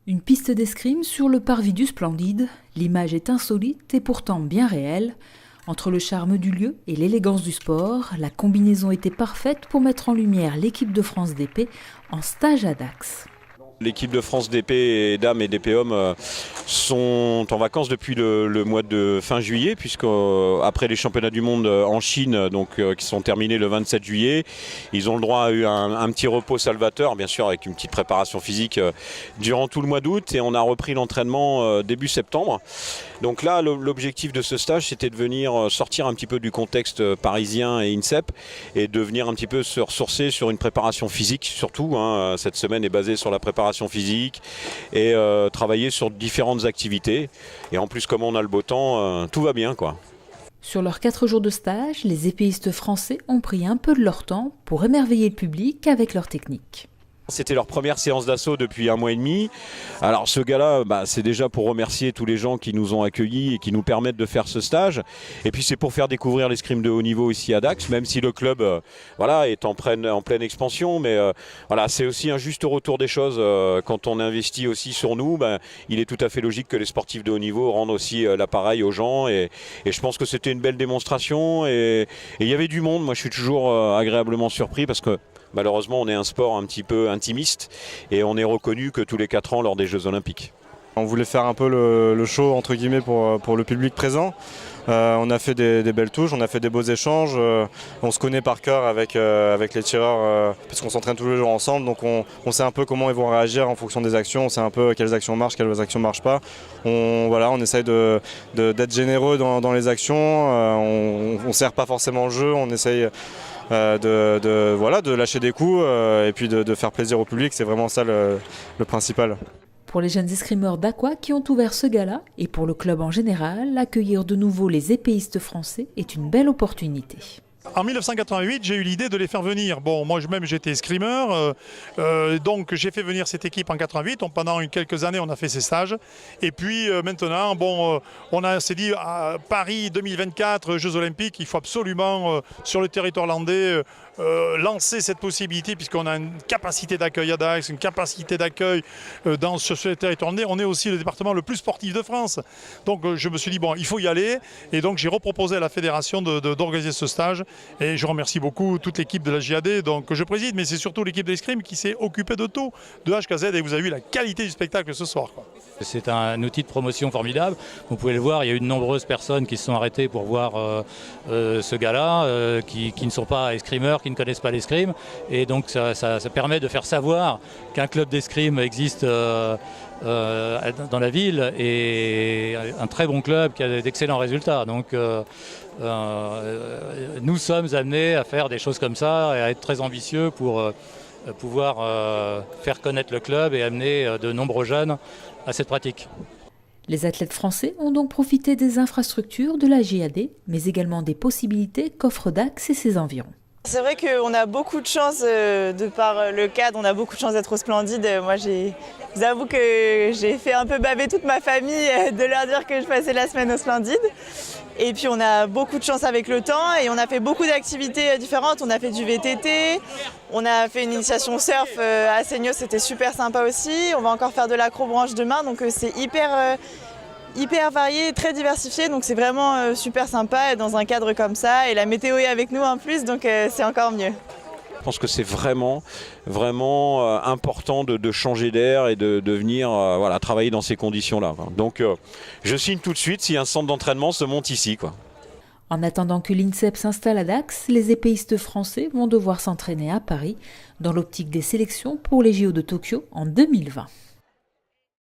Une piste d'escrime sur le parvis du Splendide. L'image est insolite et pourtant bien réelle. Entre le charme du lieu et l'élégance du sport, la combinaison était parfaite pour mettre en lumière l'équipe de France d'épée en stage à Dax. L'équipe de France d'épée et dames et d'épée hommes sont en vacances depuis le mois de fin juillet, puisque après les championnats du monde en Chine, qui sont terminés le 27 juillet, ils ont le droit à un petit repos salvateur, bien sûr avec une petite préparation physique durant tout le mois d'août, et on a repris l'entraînement début septembre. Donc là, l'objectif de ce stage, c'était de venir sortir un petit peu du contexte parisien et INSEP et de venir un petit peu se ressourcer sur une préparation physique surtout. Cette semaine est basée sur la préparation physique et travailler sur différentes activités. Et en plus, comme on a le beau temps, tout va bien, quoi. Sur leurs 4 jours de stage, les épéistes français ont pris un peu de leur temps pour émerveiller le public avec leur technique. C'était leur première séance d'assaut depuis 1 mois et demi. Alors ce gars-là, c'est déjà pour remercier tous les gens qui nous ont accueillis et qui nous permettent de faire ce stage. Et puis c'est pour faire découvrir l'escrime de haut niveau ici à Dax, même si le club est en pleine expansion. Mais c'est aussi un juste retour des choses. Quand on investit aussi sur nous, il est tout à fait logique que les sportifs de haut niveau rendent aussi l'appareil aux gens. Et je pense que c'était une belle démonstration. Et il y avait du monde. Moi je suis toujours agréablement surpris parce que malheureusement, on est un sport un petit peu intimiste et on est reconnu que tous les 4 ans lors des Jeux Olympiques. On voulait faire un peu le show entre guillemets pour le public présent. On a fait des belles touches, on a fait des beaux échanges. On se connaît par cœur avec les tireurs parce qu'on s'entraîne tous les jours ensemble. Donc on sait un peu comment ils vont réagir en fonction des actions. On sait un peu quelles actions marchent, quelles actions ne marchent pas. On essaye d'être généreux dans les actions. On ne sert pas forcément le jeu. On essaye de lâcher des coups et puis de faire plaisir au public. C'est vraiment ça le principal. Pour les jeunes escrimeurs d'Aqua qui ont ouvert ce gala et pour le club en général, accueillir de nouveau les épéistes français est une belle opportunité. En 1988, j'ai eu l'idée de les faire venir. Bon, moi-même, j'étais escrimeur, donc j'ai fait venir cette équipe en 88. Pendant quelques années, on a fait ces stages. Et puis maintenant, on s'est dit, à Paris 2024, Jeux Olympiques, il faut absolument, sur le territoire landais, lancer cette possibilité, puisqu'on a une capacité d'accueil à Dax, une capacité d'accueil sur ce territoire landais. On est aussi le département le plus sportif de France. Donc je me suis dit, il faut y aller. Et donc j'ai reproposé à la fédération d'organiser ce stage. Et je remercie beaucoup toute l'équipe de la JAD que je préside, mais c'est surtout l'équipe d'escrime qui s'est occupée de tout, de HKZ, et vous avez vu la qualité du spectacle ce soir, quoi. C'est un outil de promotion formidable. Vous pouvez le voir, il y a eu de nombreuses personnes qui se sont arrêtées pour voir ce gala, qui ne sont pas escrimeurs, qui ne connaissent pas l'escrime. Et donc ça permet de faire savoir qu'un club d'escrime existe dans la ville, et un très bon club qui a d'excellents résultats. Donc nous sommes amenés à faire des choses comme ça et à être très ambitieux pour pouvoir faire connaître le club et amener de nombreux jeunes à cette pratique. Les athlètes français ont donc profité des infrastructures de la JAD, mais également des possibilités qu'offre Dax et ses environs. C'est vrai qu'on a beaucoup de chance, de par le cadre, on a beaucoup de chance d'être au Splendide. Moi, je vous avoue que j'ai fait un peu baver toute ma famille de leur dire que je passais la semaine au Splendide. Et puis on a beaucoup de chance avec le temps et on a fait beaucoup d'activités différentes. On a fait du VTT, on a fait une initiation surf à Seignos, c'était super sympa aussi. On va encore faire de l'acrobranche demain, donc c'est hyper varié, très diversifié, donc c'est vraiment super sympa dans un cadre comme ça. Et la météo est avec nous en plus, donc c'est encore mieux. Je pense que c'est vraiment important de changer d'air et de venir travailler dans ces conditions-là. Donc je signe tout de suite si un centre d'entraînement se monte ici, quoi. En attendant que l'INSEP s'installe à Dax, les épéistes français vont devoir s'entraîner à Paris dans l'optique des sélections pour les JO de Tokyo en 2020.